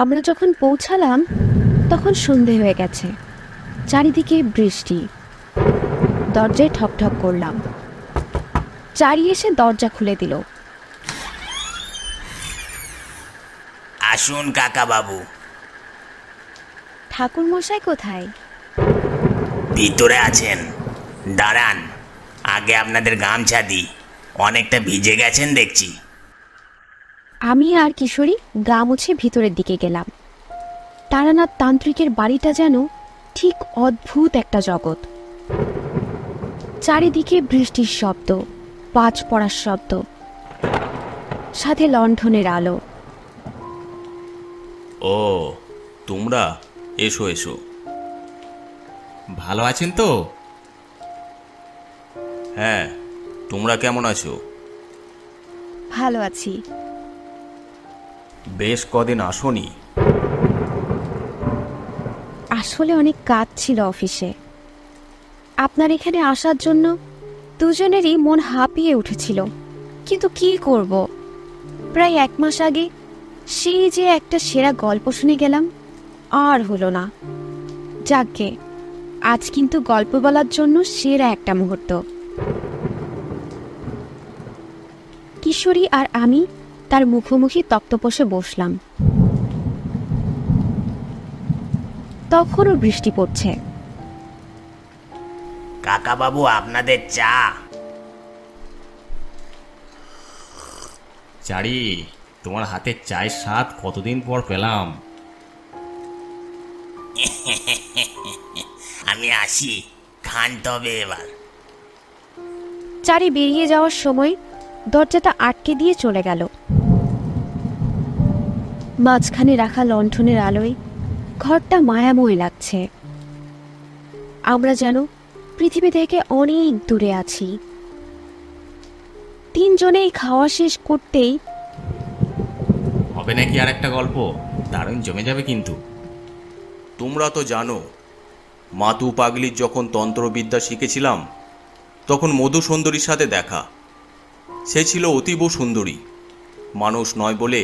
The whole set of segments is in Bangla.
আমরা যখন পৌঁছালাম তখন সন্ধে হয়ে গেছে, চারিদিকে বৃষ্টি। দরজায় ঠক ঠক করলাম। চারি এসে দরজা খুলে দিল। আসুন কাকা বাবু। ঠাকুর মশাই কোথায়? ভিতরে আছেন, দাঁড়ান, আগে আপনাদের গামছা দিই, অনেকটা ভিজে গেছেন দেখছি। আমি আর কিশোরী গা মুছে ভিতরের দিকে গেলাম। তারানাথ তান্ত্রিকের বাড়িটা যেন ঠিক অদ্ভুত একটা জগৎ। চারিদিকে বৃষ্টির শব্দ, পাঁচ পড়ার শব্দ, সাথে লণ্ঠনের আলো। ও, তোমরা এসো এসো। ভালো আছেন তো? হ্যাঁ, তোমরা কেমন আছো? ভালো আছি। বেশ কদিন আসোনি। আসলে অনেক কাজ ছিল অফিসে। আপনার এখানে আসার জন্য দুজনেরই মন হাঁপিয়ে উঠেছিল, কিন্তু কি করব, প্রায় 1 মাস আগে সেই যে একটা সেরা গল্প শুনে গেলাম, আর হলো না। যাকগে, আজ কিন্তু গল্প বলার জন্য সেরা একটা মুহূর্ত। কিশোরী আর আমি তার মুখোমুখি তক্তপোষে বসলাম। তখনও বৃষ্টি পড়ছে। কাকা বাবু, আপনাদের চা। চারি, তোমার হাতের চায়ের স্বাদ কতদিন পর পেলাম। আমি আসি, খান তবে এবার। চারি বেরিয়ে যাওয়ার সময় দরজাটা আটকে দিয়ে চলে গেল। মাঝখানে রাখা লণ্ঠনের আলোয় ঘরটা মায়াময় লাগছে। আমরা যেন পৃথিবী থেকে অনেক দূরে আছি। তিনজনেই খাওয়া শেষ করতেই হবে নাকি আর একটা গল্প? দারুণ জমে যাবে কিন্তু। তোমরা তো জানো, মাতু পাগলির যখন তন্ত্রবিদ্যা শিখেছিলাম তখন মধু সুন্দরীর সাথে দেখা। সে ছিল অতীব সুন্দরী, মানুষ নয় বলে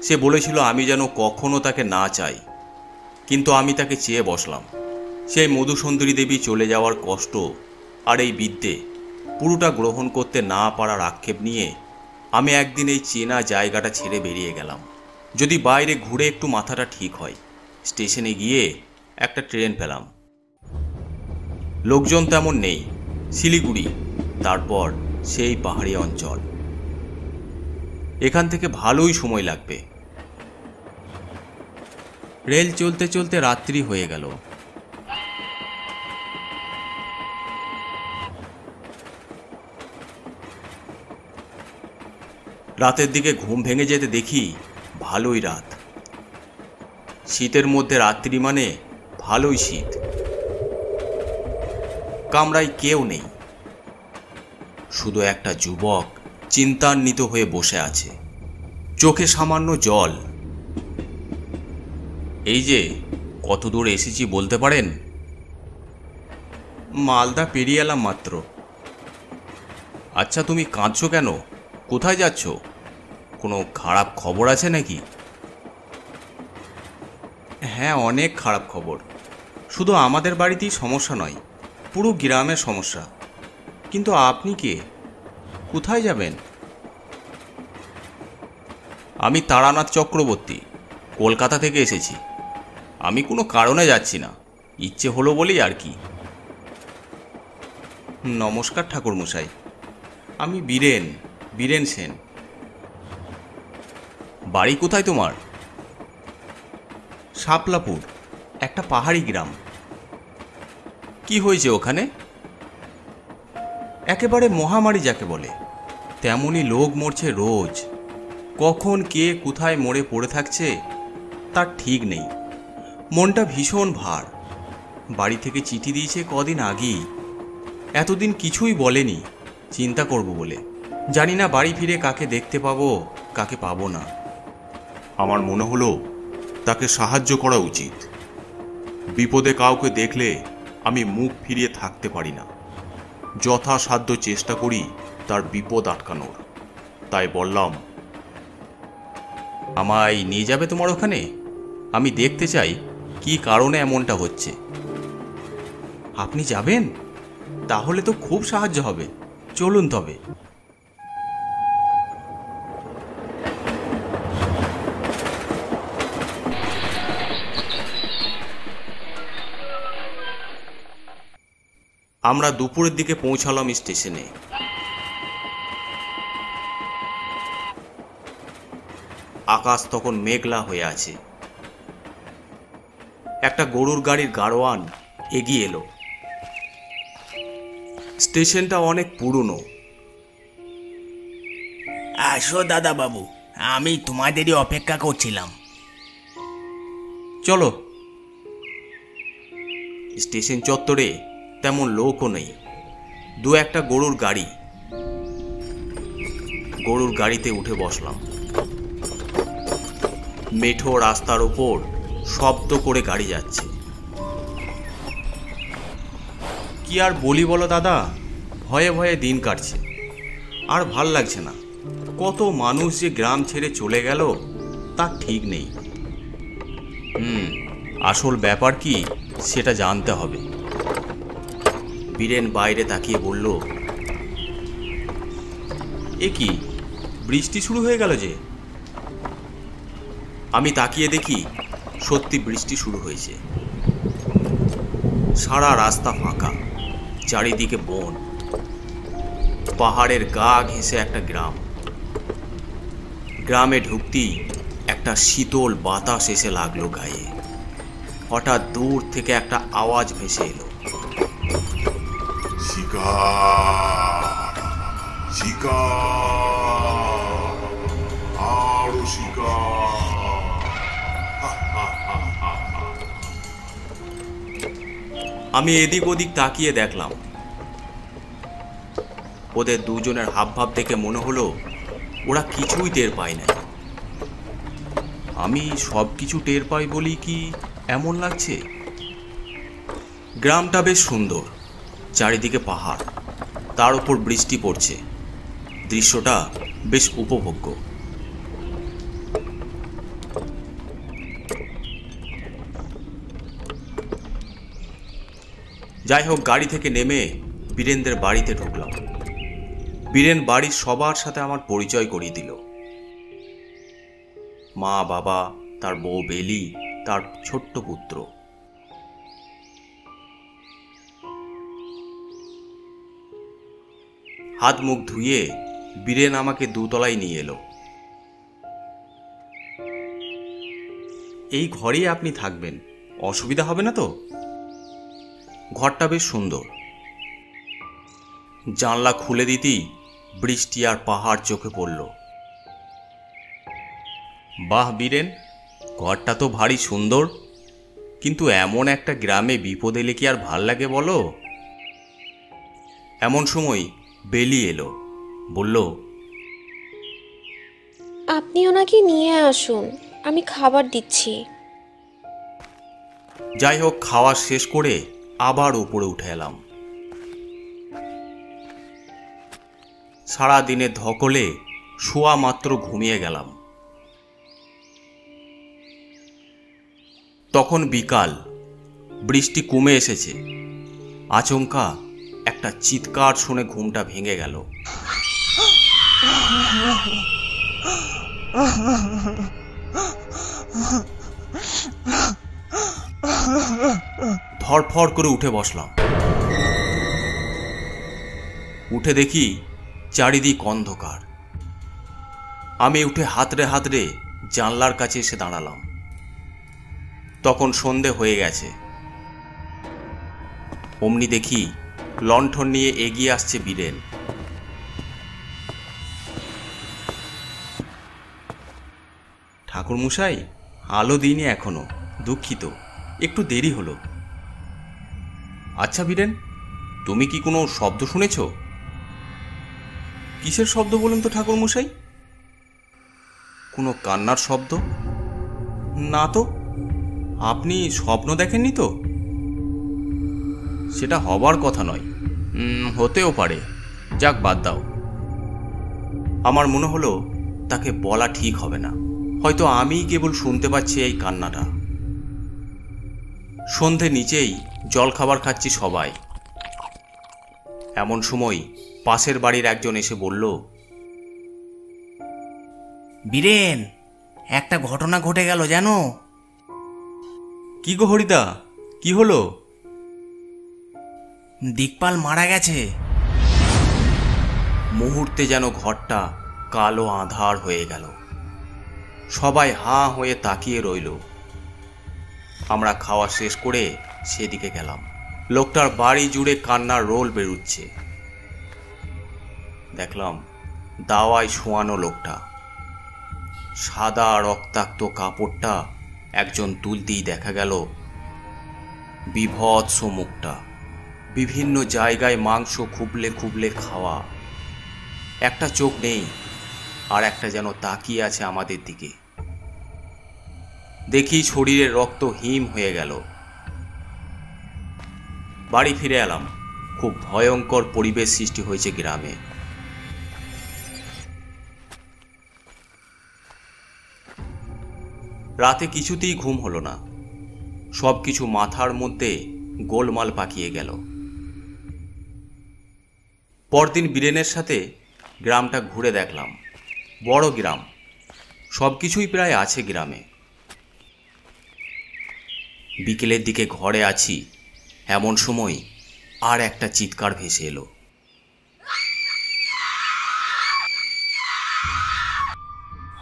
সে বলেছিল আমি যেন কখনো তাকে না চাই, কিন্তু আমি তাকে চেয়ে বসলাম। সেই মধুসুন্দরী দেবী চলে যাওয়ার কষ্ট আর এই বিদ্যে পুরোটা গ্রহণ করতে না পারার আক্ষেপ নিয়ে আমি একদিন এই চেনা জায়গাটা ছেড়ে বেরিয়ে গেলাম। যদি বাইরে ঘুরে একটু মাথাটা ঠিক হয়। স্টেশনে গিয়ে একটা ট্রেন পেলাম। লোকজন তেমন নেই। শিলিগুড়ি, তারপর সেই পাহাড়ি অঞ্চল। এখান থেকে ভালোই সময় লাগবে। রেল চলতে চলতে রাত্রি হয়ে গেল। রাতের দিকে ঘুম ভেঙে যেতে দেখি ভালোই রাত। শীতের মধ্যে রাত্রি মানে ভালোই শীত। কামরায় কেউ নেই, শুধু একটা যুবক চিন্তান্বিত হয়ে বসে আছে, চোখে সামান্য জল। এই যে কত দূর এসেছি বলতে পারেন? মালদা পেরিয়ে এলাম মাত্র। আচ্ছা, তুমি কাঁদছো কেন? কোথায় যাচ্ছ? কোনো খারাপ খবর আছে নাকি? হ্যাঁ, অনেক খারাপ খবর। শুধু আমাদের বাড়িতেই সমস্যা নয়, পুরো গ্রামের সমস্যা। কিন্তু আপনি কে? কোথায় যাবেন? আমি তারানাথ চক্রবর্তী, কলকাতা থেকে এসেছি। আমি কোনো কারণে যাচ্ছি না, ইচ্ছে হলো বলেই আর কি। নমস্কার ঠাকুরমশাই, আমি বীরেন, বীরেন সেন। বাড়ি কোথায় তোমার? শাপলাপুর, একটা পাহাড়ি গ্রাম। কি হয়েছে ওখানে? একেবারে মহামারী যাকে বলে, তেমনই লোক মরছে রোজ। কখন কে কোথায় মরে পড়ে থাকছে তার ঠিক নেই। মনটা ভীষণ ভার। বাড়ি থেকে চিঠি দিয়েছে কদিন আগেই, এতদিন কিছুই বলেনি, চিন্তা করব বলে। জানি না বাড়ি ফিরে কাকে দেখতে পাবো, কাকে পাবো না। আমার মনে হলো তাকে সাহায্য করা উচিত। বিপদে কাউকে দেখলে আমি মুখ ফিরিয়ে থাকতে পারি না। যথাসাধ্য চেষ্টা করি তার বিপদ আটকানোর। তাই বললাম, আমায় নিয়ে যাবে তোমার ওখানে? আমি দেখতে চাই কি কারণে এমনটা হচ্ছে। আপনি যাবেন? তাহলে তো খুব সাহায্য হবে। চলুন তবে। আমরা দুপুরের দিকে পৌঁছালাম স্টেশনে। আকাশ তখন মেঘলা হয়ে আছে। একটা গরুর গাড়ির গাড়োয়ান এগিয়ে এলো। স্টেশনটা অনেক পুরনো। আসো দাদা বাবু, আমি তোমাদেরই অপেক্ষা করছিলাম। চলো। স্টেশন চত্বরে তেমন লোকও নেই, দু একটা গরুর গাড়ি। গরুর গাড়িতে উঠে বসলাম। মেঠো রাস্তার ওপর শব্দ করে গাড়ি যাচ্ছে। কি আর বলি বলো দাদা, ভয়ে ভয়ে দিন কাটছে, আর ভাল লাগছে না। কত মানুষ যে গ্রাম ছেড়ে চলে গেল তার ঠিক নেই। আসল ব্যাপার কি সেটা জানতে হবে। বীরেন বাইরে তাকিয়ে বলল, এ কি, বৃষ্টি শুরু হয়ে গেল যে? আমি তাকিয়ে দেখি সত্যি বৃষ্টি শুরু হয়েছে। সারা রাস্তা ফাঁকা, চারিদিকে বন, পাহাড়ের গা ঘেঁষে একটা গ্রাম। গ্রামে ঢুকতেই একটা শীতল বাতাস এসে লাগলো গায়ে। হঠাৎ দূর থেকে একটা আওয়াজ ভেসে এলো, শিকার, শিকার, আরো শিকার। আমি এদিক ওদিক তাকিয়ে দেখলাম। ওদের দুজনের হাবভাব দেখে মনে হলো ওরা কিছুই টের পায় না। আমি সব কিছু টের পাই বলি কি এমন লাগছে? গ্রামটা বেশ সুন্দর, চারিদিকে পাহাড়, তার উপর বৃষ্টি পড়ছে। দৃশ্যটা বেশ উপভোগ্য। যাই হোক, গাড়ি থেকে নেমে বীরেনদের বাড়িতে ঢুকলাম। বীরেন বাড়ির সবার সাথে আমার পরিচয় করিয়ে দিল। মা, বাবা, তার বউ বেলি, তার ছোট্ট পুত্র। হাত মুখ ধুয়ে বীরেন আমাকে দোতলায় নিয়ে এলো। এই ঘরেই আপনি থাকবেন, অসুবিধা হবে না তো? ঘরটা বেশ সুন্দর। জানলা খুলে দিতেই বৃষ্টি আর পাহাড় চোখে পড়ল। বাহ বীরেন, ঘরটা তো ভারী সুন্দর, কিন্তু এমন একটা গ্রামে বিপদ এলে কি আর ভাল লাগে বলো? এমন সময় বেলি এলো, বলল, আপনি ওনাকে নিয়ে আসুন, আমি খাবার দিচ্ছি। যাই হোক, খাওয়া শেষ করে আবার উপরে উঠে এলাম। সারা দিনে ধকলে শোয়া মাত্র ঘুমিয়ে গেলাম। তখন বিকাল, বৃষ্টি কমে এসেছে। আচমকা একটা চিৎকার শুনে ঘুমটা ভেঙে গেল। ধড়ফড় করে উঠে বসলাম। উঠে দেখি চারিদিক অন্ধকার। আমি উঠে হাতড়ে হাতড়ে জানলার কাছে এসে দাঁড়ালাম। তখন সন্ধে হয়ে গেছে। অমনি দেখি লণ্ঠন নিয়ে এগিয়ে আসছে বীরেন। ঠাকুরমশাই, আলো দিইনি এখনো, দুঃখিত, একটু দেরি হলো। আচ্ছা বীরেন, তুমি কি কোনো শব্দ শুনেছ? কিসের শব্দ বলুন তো ঠাকুরমশাই? কোনো কান্নার শব্দ? না তো। আপনি স্বপ্ন দেখেননি তো? সেটা হবার কথা নয়। হতেও পারে, যাক বাদ দাও। আমার মনে হলো তাকে বলা ঠিক হবে না, হয়তো আমিই কেবল শুনতে পাচ্ছি এই কান্নাটা। সন্ধে নিচেই জলখাবার খাচ্ছি সবাই। এমন সময় পাশের বাড়ির একজন এসে বলল, বীরেন, একটা ঘটনা ঘটে গেল জানো? কি গো হরিদা, কি হলো? দিকপাল মারা গেছে। মুহূর্তে যেন ঘরটা কালো আঁধার হয়ে গেল। সবাই হাঁ হয়ে তাকিয়ে রইল। আমরা খাওয়া শেষ করে সেদিকে গেলাম। লোকটার বাড়ি জুড়ে কান্নার রোল বেরুচ্ছে। দেখলাম দাওয়ায় শোয়ানো লোকটা। সাদা রক্তাক্ত কাপড়টা একজন তুলতেই দেখা গেল বীভৎস মুখটা। বিভিন্ন জায়গায় মাংস খুবলে খুবলে খাওয়া। একটা চোখ নেই, আর একটা যেন তাকিয়ে আছে আমাদের দিকে। দেখি শরীরের রক্ত হিম হয়ে গেল। বাড়ি ফিরে এলাম। খুব ভয়ঙ্কর পরিবেশ সৃষ্টি হয়েছে গ্রামে। রাতে কিছুতেই ঘুম হলো না। সব কিছু মাথার মধ্যে গোলমাল পাকিয়ে গেল। পরদিন বীরেনের সাথে গ্রামটা ঘুরে দেখলাম। বড় গ্রাম, সব কিছুই প্রায় আছে গ্রামে। বিকেলের দিকে ঘরে আছি, এমন সময় আর একটা চিৎকার ভেসে এলো।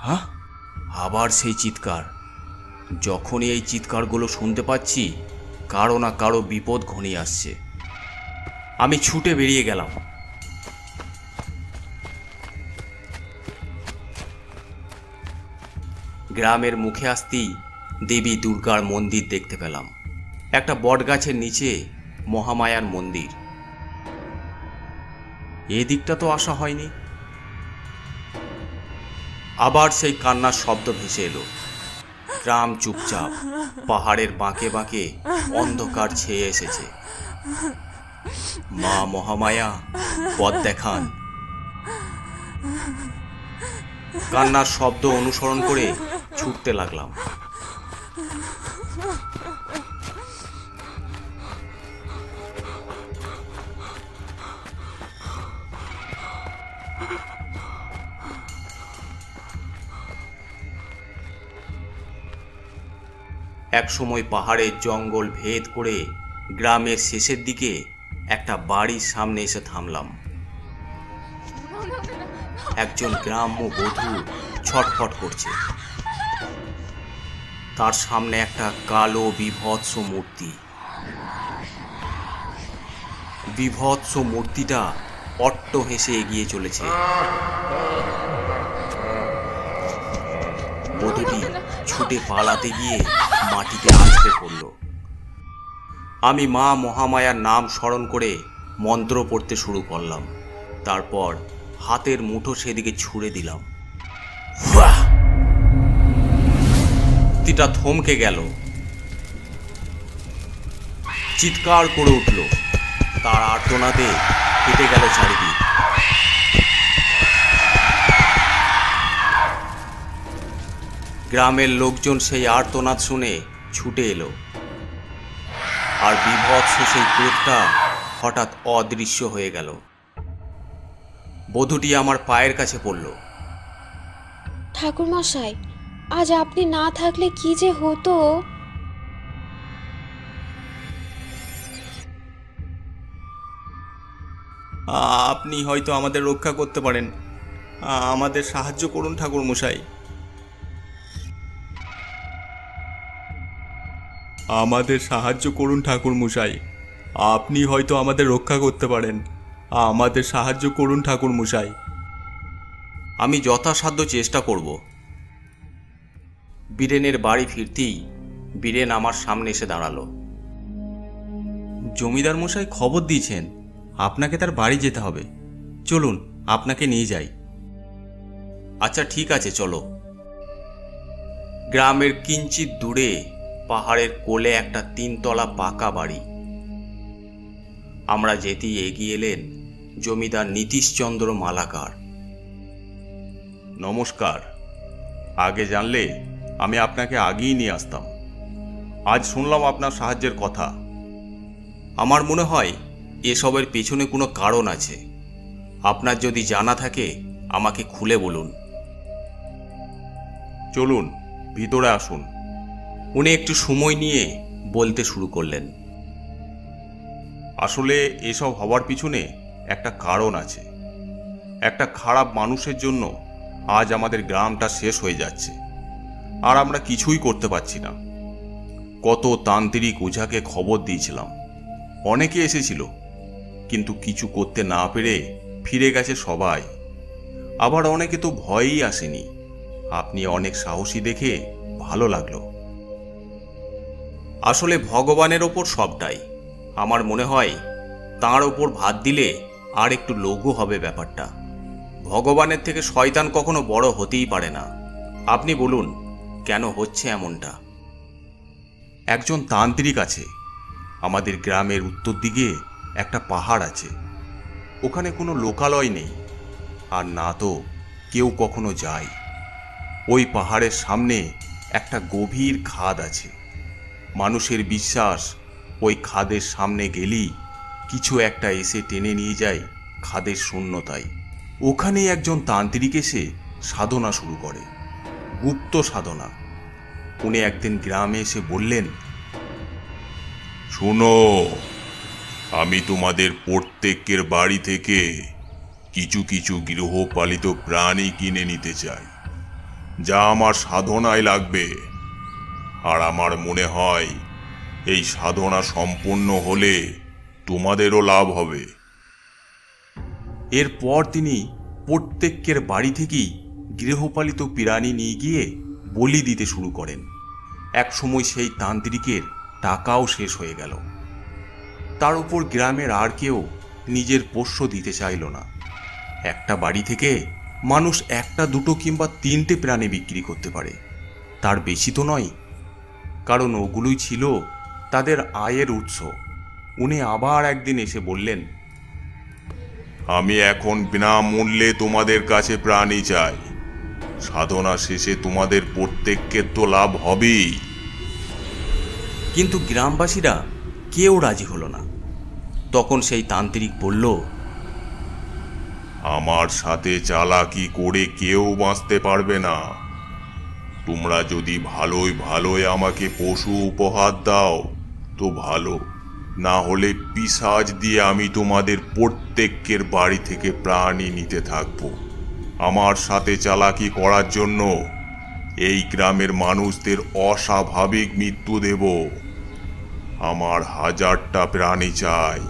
হ্যাঁ, আবার সেই চিৎকার। যখনই এই চিৎকারগুলো শুনতে পাচ্ছি, কারো না কারো বিপদ ঘনিয়ে আসছে। আমি ছুটে বেরিয়ে গেলাম। গ্রামের মুখে আসতেই দেবী দুর্গার মন্দির দেখতে পেলাম। একটা বটগাছের নিচে মহামায়ার মন্দির। এদিকটা তো আসা হয়নি। আবার সেই কান্নার শব্দ ভেসে এলো। গ্রাম চুপচাপ। পাহাড়ের বাঁকে বাঁকে অন্ধকার ছেয়ে এসেছে। মা মহামায়া, পথ দেখান। কান্নার শব্দ অনুসরণ করে ছুটতে লাগলাম। এক সময় পাহাড়ের জঙ্গল ভেদ করে গ্রামের শেষের দিকে একটা বাড়ির সামনে এসে থামলাম। একজন গ্রাম্য বধূ ছটফট করছে। তার সামনে একটা কালো বীভৎস মূর্তি। বীভৎস মূর্তিটা অট্ট হেসে এগিয়ে চলেছে। বধূটি ছুটে পালাতে গিয়ে মাটিতে আছড়ে পড়ল। আমি মা মহামায়ার নাম স্মরণ করে মন্ত্র পড়তে শুরু করলাম। তারপর হাতের মুঠো সেদিকে ছুঁড়ে দিলাম। মূর্তিটা থমকে গেল, চিৎকার করে উঠল। তার আর্তনাদে কেটে গেল চারিদিক। গ্রামের লোকজন সেই আর্তনাদ শুনে ছুটে এলো, আর বীভৎস সেই ক্রোধটা হঠাৎ অদৃশ্য হয়ে গেল। বধূটি আমার পায়ের কাছে পড়ল। ঠাকুরমশাই, আজ আপনি না থাকলে কি যে হতো। আপনি হয়তো আমাদের রক্ষা করতে পারেন। আমাদের সাহায্য করুন ঠাকুর মশাই। আমাদের সাহায্য করুন ঠাকুর মশাই। আপনি হয়তো আমাদের রক্ষা করতে পারেন। আমাদের সাহায্য করুন ঠাকুর মশাই। আমি যথাসাধ্য চেষ্টা করব। বীরেনের বাড়ি ফিরতেই বীরেন আমার সামনে এসে দাঁড়ালো। জমিদার মশাই খবর দিয়েছেন আপনাকে তার বাড়ি যেতে হবে। চলুন, আপনাকে নিয়ে যাই। আচ্ছা ঠিক আছে, চলো। গ্রামের কিঞ্চিত দূরে পাহাড়ের কোলে একটা 3 তলা পাকা বাড়ি। আমরা যেতেই এগিয়ে এলেন জমিদার নীতিশচন্দ্র মালাকার। নমস্কার। আগে জানলে আমি আপনাকে আগেই নিয়ে আসতাম। আজ শুনলাম আপনার সাহায্যের কথা। আমার মনে হয় এসবের পেছনে কোনো কারণ আছে। আপনার যদি জানা থাকে আমাকে খুলে বলুন। চলুন, ভিতরে আসুন। উনি একটু সময় নিয়ে বলতে শুরু করলেন। আসলে এসব হওয়ার পিছনে একটা কারণ আছে। একটা খারাপ মানুষের জন্য আজ আমাদের গ্রামটা শেষ হয়ে যাচ্ছে, আর আমরা কিছুই করতে পারছি না। কত তান্ত্রিক ওঝাকে খবর দিয়েছিলাম, অনেকে এসেছিল, কিন্তু কিছু করতে না পেরে ফিরে গেছে সবাই। আবার অনেকে তো ভয়েই আসেনি। আপনি অনেক সাহসী দেখে ভালো লাগলো। আসলে ভগবানের ওপর সবটাই। আমার মনে হয় তাঁর ওপর ভাত দিলে আর একটু লঘু হবে ব্যাপারটা। ভগবানের থেকে শয়তান কখনো বড় হতেই পারে না। আপনি বলুন কেন হচ্ছে এমনটা? একজন তান্ত্রিক আছে। আমাদের গ্রামের উত্তর দিকে একটা পাহাড় আছে। ওখানে কোনো লোকালয় নেই, আর না তো কেউ কখনো যায়। ওই পাহাড়ের সামনে একটা গভীর খাদ আছে। মানুষের বিশ্বাস ওই খাদের সামনে গেলেই কিছু একটা এসে টেনে নিয়ে যায় খাদের শূন্যতায়। ওখানেই একজন তান্ত্রিক এসে সাধনা শুরু করে, গুপ্ত সাধনা। উনি একদিন গ্রামে এসে বললেন, শোনো, আমি তোমাদের প্রত্যেকের বাড়ি থেকে কিছু কিছু গৃহপালিত প্রাণী কিনে নিতে চাই, যা আমার সাধনায় লাগবে। আর আমার মনে হয় এই সাধনা সম্পূর্ণ হলে তোমাদেরও লাভ হবে। এরপর তিনি প্রত্যেকের বাড়ি থেকেই গৃহপালিত প্রাণী নিয়ে গিয়ে বলি দিতে শুরু করেন। একসময় সেই তান্ত্রিকের টাকাও শেষ হয়ে গেল। তার উপর গ্রামের আর কেউ নিজের পোষ্য দিতে চাইল না। একটা বাড়ি থেকে মানুষ একটা, দুটো কিংবা তিনটে প্রাণী বিক্রি করতে পারে, তার বেশি তো নয়। কারণ ওগুলোই ছিল তাদের আয়ের উৎস। উনি আবার একদিন এসে বললেন, আমি এখন বিনামূল্যে তোমাদের কাছে প্রাণী চাই। সাধনা শেষে তোমাদের প্রত্যেকের তো লাভ হবেই। কিন্তু গ্রামবাসীরা কেউ রাজি হলো না। তখন সেই তান্ত্রিক বলল, আমার সাথে চালাকি করে কেউ বাঁচতে পারবে না। তোমরা যদি ভালোই ভালোই আমাকে পশু উপহার দাও তো ভালো, না হলে পিশাচ দিয়ে আমি তোমাদের প্রত্যেকের বাড়ি থেকে প্রাণী নিতে থাকবো। আমার সাথে চালাকি করার জন্য এই গ্রামের মানুষদের অস্বাভাবিক মৃত্যু দেব। আমার 1000টা প্রাণী চাই।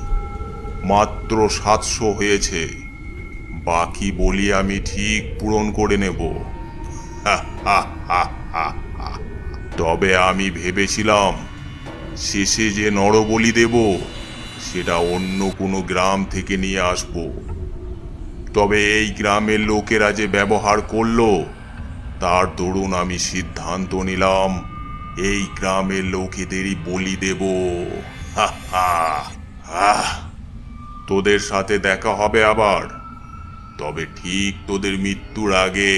মাত্র 700 হয়েছে, বাকি বলি আমি ঠিক পূরণ করে নেব। তবে আমি ভেবেছিলাম শেষে যে নরবলি দেব সেটা অন্য কোনো গ্রাম থেকে নিয়ে আসব। তবে এই গ্রামের লোকেরা যে ব্যবহার করলো তার দরুন আমি সিদ্ধান্ত নিলাম এই গ্রামের লোকেদেরই বলি দেব। তোদের সাথে দেখা হবে আবার, তবে ঠিক তোদের মৃত্যুর আগে।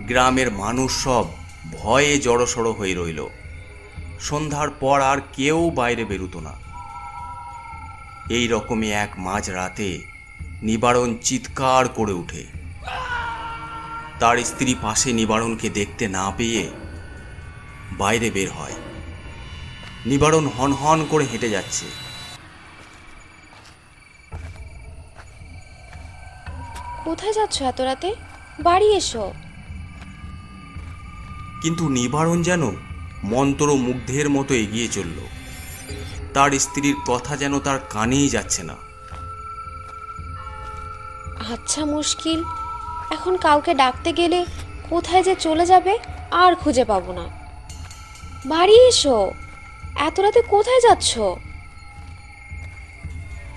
গ্রামের মানুষ সব ভয়ে জড়সড় হয়ে রইল। সন্ধ্যার পর আর কেউ বাইরে বেরুতো না। এই রকমই এক মাঝ রাতে নিবারণ চিৎকার করে উঠে। তার স্ত্রী পাশে নিবারণকে দেখতে না পেয়ে বাইরে বের হয়। নিবারণ হন হন করে হেঁটে যাচ্ছে। কোথায় যাচ্ছ এত রাতে? বাড়ি এসো। কিন্তু নিবারণ যেন মন্ত্রমুগ্ধের মতো এগিয়ে চলল। তার স্ত্রীর কথা যেন তার কানেই যাচ্ছে না। আচ্ছা মুশকিল, এখন কাউকে ডাকতে গেলে কোথায় যে চলে যাবে আর খুঁজে পাবো না। বাড়ি এসো, এত রাতে কোথায় যাচ্ছ?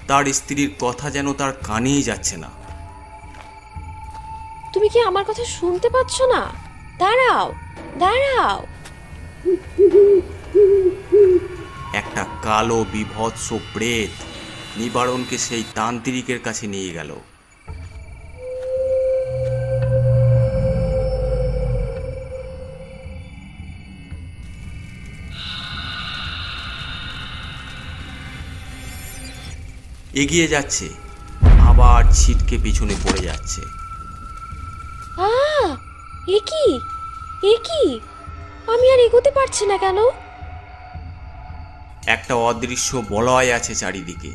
তার স্ত্রীর কথা যেন তার কানেই যাচ্ছে না। তুমি কি আমার কথা শুনতে পাচ্ছ না? দাঁড়াও দাঁড়াও। একটা কালো বিভৎস প্রেত নিবারণকে সেই তান্ত্রিকের কাছে নিয়ে গেল। এগিয়ে যাচ্ছে, আবার ছিটকে পিছনে পড়ে যাচ্ছে। এ কি এ কি, আমি আর এগোতে পারছি না কেন? একটা অদৃশ্য বলয় আছে চারিদিকে,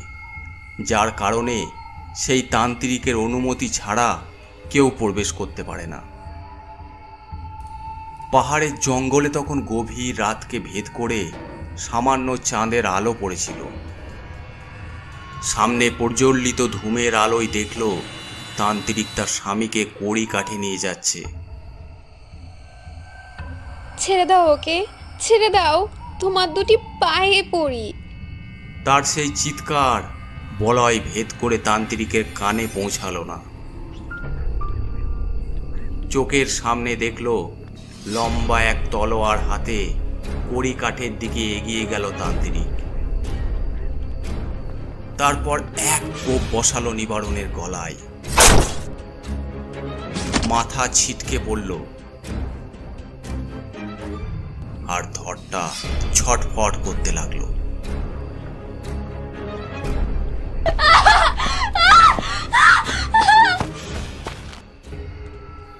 যার কারণে সেই তান্ত্রিকের অনুমতি ছাড়া কেউ প্রবেশ করতে পারে না। পাহাড়ের জঙ্গলে তখন গভীর রাতকে ভেদ করে সামান্য চাঁদের আলো পড়েছিল। সামনে প্রজ্বলিত ধূমের আলোয় দেখল তান্ত্রিক তার স্বামীকে কড়ি কাঠে নিয়ে যাচ্ছে। ছেড়ে দাও ওকে, ছেড়ে দাও, তোমার দুটি পায়ে পড়ি। তার সেই চিৎকার বলয় ভেদ করে তান্ত্রিকের কানে পৌঁছালো না। চোখের সামনে দেখল লম্বা এক তলোয়ার হাতে কড়ি কাঠের দিকে এগিয়ে গেল তান্ত্রিক। তারপর এক কোপ বসালো নিবারণের গলায়। মাথা ছিটকে পড়ল আর ধরটা ছটফট করতে লাগলো।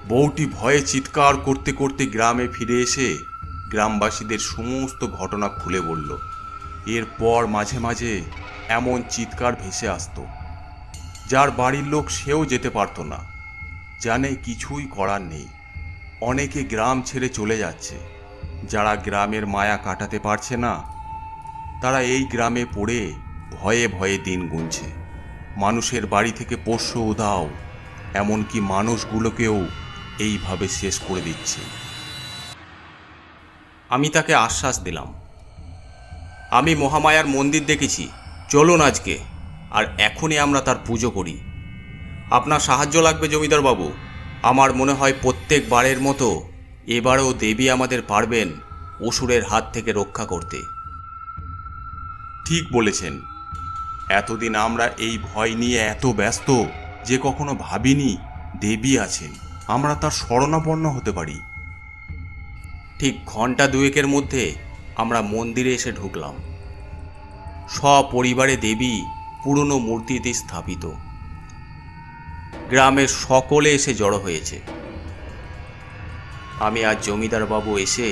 বউটি ভয়ে চিৎকার করতে করতে গ্রামে ফিরে এসে গ্রামবাসীদের সমস্ত ঘটনা খুলে বলল। এরপর মাঝে মাঝে এমন চিৎকার ভেসে আসতো, যার বাড়ির লোক সেও যেতে পারত না। জানে কিছুই করার নেই, অনেকে গ্রাম ছেড়ে চলে যাচ্ছে। যারা গ্রামের মায়া কাটাতে পারছে না, তারা এই গ্রামে পড়ে ভয়ে ভয়ে দিন গুনছে। মানুষের বাড়ি থেকে পোষ্য উধাও, এমনকি মানুষগুলোকেও এইভাবে শেষ করে দিচ্ছে। আমি তাকে আশ্বাস দিলাম, আমি মহামায়ার মন্দির দেখেছি, চলুন আজকে আর এখনই আমরা তার পুজো করি। আপনার সাহায্য লাগবে জমিদার বাবু। আমার মনে হয় প্রত্যেকবারের মতো এবারেও দেবী আমাদের পারবেন অসুরের হাত থেকে রক্ষা করতে। ঠিক বলেছেন, এতদিন আমরা এই ভয় নিয়ে এত ব্যস্ত যে কখনো ভাবিনি দেবী আছেন, আমরা তার শরণাপন্ন হতে পারি। ঠিক ঘন্টা দুয়েকের মধ্যে আমরা মন্দিরে এসে ঢুকলাম। সপরিবারে দেবী পুরনো মূর্তিতে স্থাপিত। গ্রামের সকলে এসে জড়ো হয়েছে। আমি আর জমিদার বাবু এসে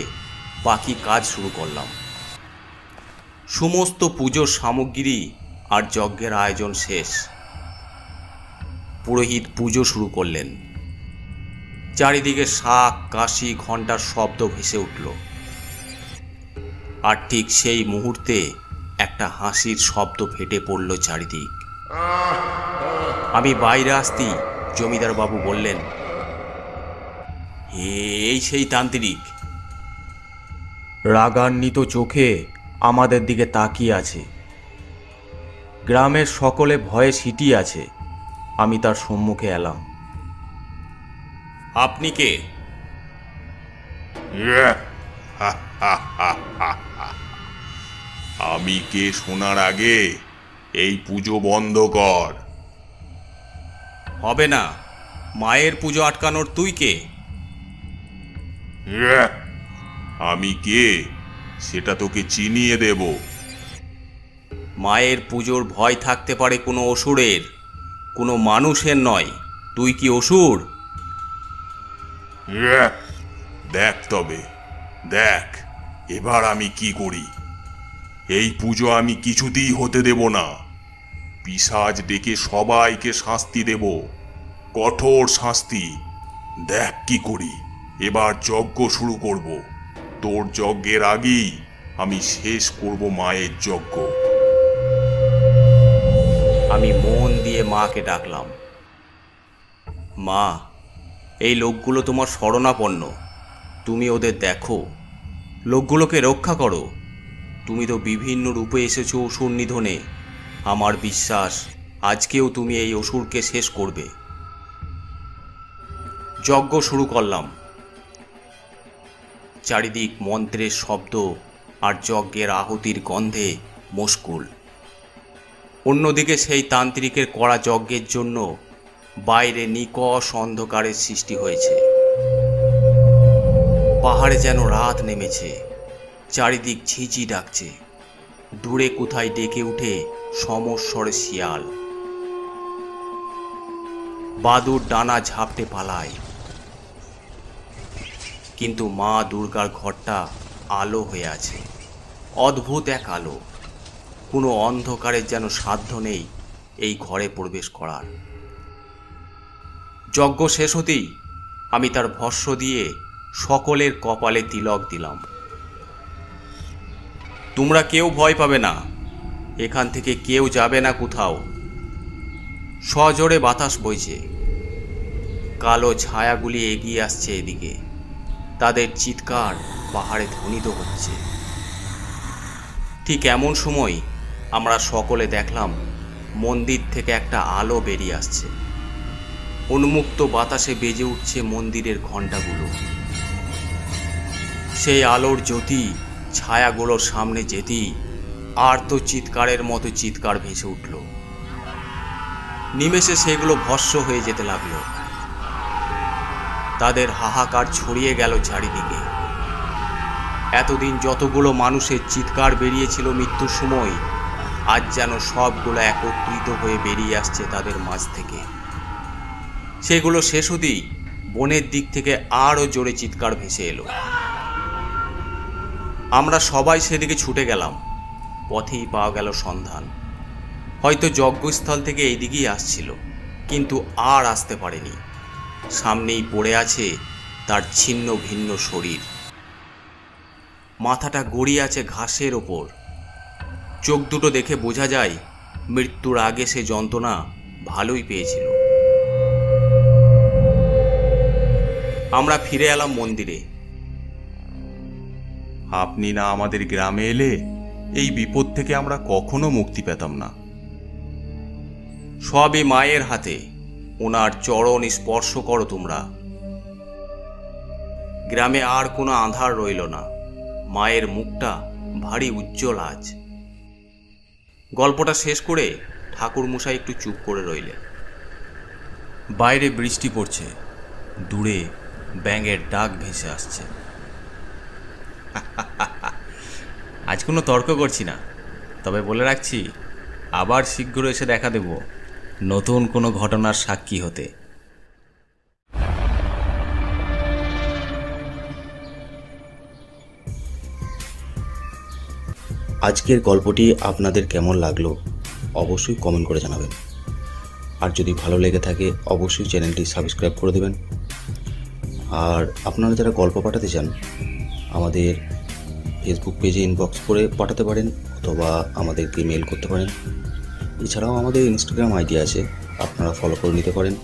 বাকি কাজ শুরু করলাম। সমস্ত পুজোর সামগ্রী আর যজ্ঞের আয়োজন শেষ। পুরোহিত পুজো শুরু করলেন। চারিদিকে শাঁখ, কাশি, ঘণ্টার শব্দ ভেসে উঠল। আর ঠিক সেই মুহূর্তে একটা হাসির শব্দ ফেটে পড়ল চারিদিক। আমি বাইরে আসতেই জমিদার বাবু বললেন, এই সেই তান্ত্রিক। রাগান্বিত চোখে আমাদের দিকে তাকিয়ে আছে। গ্রামের সকলে ভয়ে সিটিয়ে আছে। আমি তার সম্মুখে এলাম। আপনি কে? আমি কে শোনার আগে এই পুজো বন্ধ কর। হবে না, মায়ের পুজো আটকানোর তুই কে? আমি কে সেটা তোকে চিনিয়ে দেব। মায়ের পুজোর ভয় থাকতে পারে কোনো অসুরের, কোনো মানুষের নয়। তুই কি অসুর? দেখ তবে, দেখ এবার আমি কি করি। এই পুজো আমি কিছুতেই হতে দেব না। পিশাচ ডেকে সবাইকে শাস্তি দেব, কঠোর শাস্তি। দেখ কি করি। এবার যজ্ঞ শুরু করব। তোর যজ্ঞের আগেই আমি শেষ করব মায়ের যজ্ঞ। আমি মন দিয়ে মাকে ডাকলাম। মা, এই লোকগুলো তোমার শরণাপন্ন, তুমি ওদের দেখো, লোকগুলোকে রক্ষা করো। তুমি তো বিভিন্ন রূপে এসেছো অসুর নিধনে। আমার বিশ্বাস আজকেও তুমি এই অসুরকে শেষ করবে। যজ্ঞ শুরু করলাম। চারিদিক মন্ত্রের শব্দ আর যজ্ঞের আহুতির গন্ধে মুশকুল। অন্যদিকে সেই তান্ত্রিকের করা যজ্ঞের জন্য বাইরে নিকষ অন্ধকারের সৃষ্টি হয়েছে। পাহাড়ে যেন রাত নেমেছে, চারিদিক ঝিঝি ডাকছে। দূরে কোথায় ডেকে উঠে সমস্বরে শিয়াল। বাদুর ডানা ঝাপটে পালায়। কিন্তু মা দুর্গার ঘরটা আলো হয়ে আছে, অদ্ভুত এক আলো। কোনো অন্ধকারের যেন সাধ্য নেই এই ঘরে প্রবেশ করার। যজ্ঞ শেষ হতেই আমি তার ভস্য দিয়ে সকলের কপালে তিলক দিলাম। তোমরা কেউ ভয় পাবে না, এখান থেকে কেউ যাবে না কোথাও। সজোরে বাতাস বইছে, কালো ছায়াগুলি এগিয়ে আসছে এদিকে, তাদের চিৎকার পাহাড়ে ধ্বনিত হচ্ছে। ঠিক এমন সময় আমরা সকলে দেখলাম মন্দির থেকে একটা আলো বেরিয়ে আসছে। উন্মুক্ত বাতাসে বেজে উঠছে মন্দিরের ঘণ্টাগুলো। সেই আলোর জ্যোতি ছায়াগুলোর সামনে যেতেই আর্ত চিৎকারের মতো চিৎকার ভেসে উঠল। নিমেষে সেগুলো ভস্ম হয়ে যেতে লাগলো। তাদের হাহাকার ছড়িয়ে গেল চারিদিকে। এতদিন যতগুলো মানুষের চিৎকার বেরিয়েছিল মৃত্যুর সময়, আজ যেন সবগুলো একত্রিত হয়ে বেরিয়ে আসছে তাদের মাঝ থেকে। সেগুলো শেষ হতেই বনের দিক থেকে আরও জোরে চিৎকার ভেসে এলো। আমরা সবাই সেদিকে ছুটে গেলাম। পথেই পাওয়া গেল সন্ধান। হয়তো যজ্ঞস্থল থেকে এইদিকেই আসছিল, কিন্তু আর আসতে পারেনি। সামনেই পড়ে আছে তার ছিন্ন ভিন্ন শরীর। মাথাটা গড়িয়ে আছে ঘাসের ওপর। চোখ দুটো দেখে বোঝা যায় মৃত্যুর আগে সে যন্ত্রণা ভালোই পেয়েছিল। আমরা ফিরে এলাম মন্দিরে। আপনি না আমাদের গ্রামে এলে এই বিপদ থেকে আমরা কখনো মুক্তি পেতাম না। সবই মায়ের হাতে। ওনার চরণ স্পর্শ করো তোমরা। গ্রামে আর কোনো আঁধার রইল না। মায়ের মুখটা ভারী উজ্জ্বল আজ। গল্পটা শেষ করে ঠাকুরমশাই একটু চুপ করে রইলেন। বাইরে বৃষ্টি পড়ছে, দূরে ব্যাঙের ডাক ভেসে আসছে। আজ কোনো তর্ক করছি না, তবে বলে রাখছি আবার শীঘ্র এসে দেখা দেব নতুন কোনো ঘটনার সাক্ষী হতে। আজকের গল্পটি আপনাদের কেমন লাগলো অবশ্যই কমেন্ট করে জানাবেন। আর যদি ভালো লেগে থাকে অবশ্যই চ্যানেলটি সাবস্ক্রাইব করে দেবেন। আর আপনারা যারা গল্প পাঠাতে চান আমাদের ফেসবুক পেজে ইনবক্স করে পাঠাতে পারেন, অথবা আমাদেরকে মেল করতে পারেন। এছাড়াও আমাদের ইনস্টাগ্রাম আইডি আছে, আপনারা ফলো করে নিতে পারেন।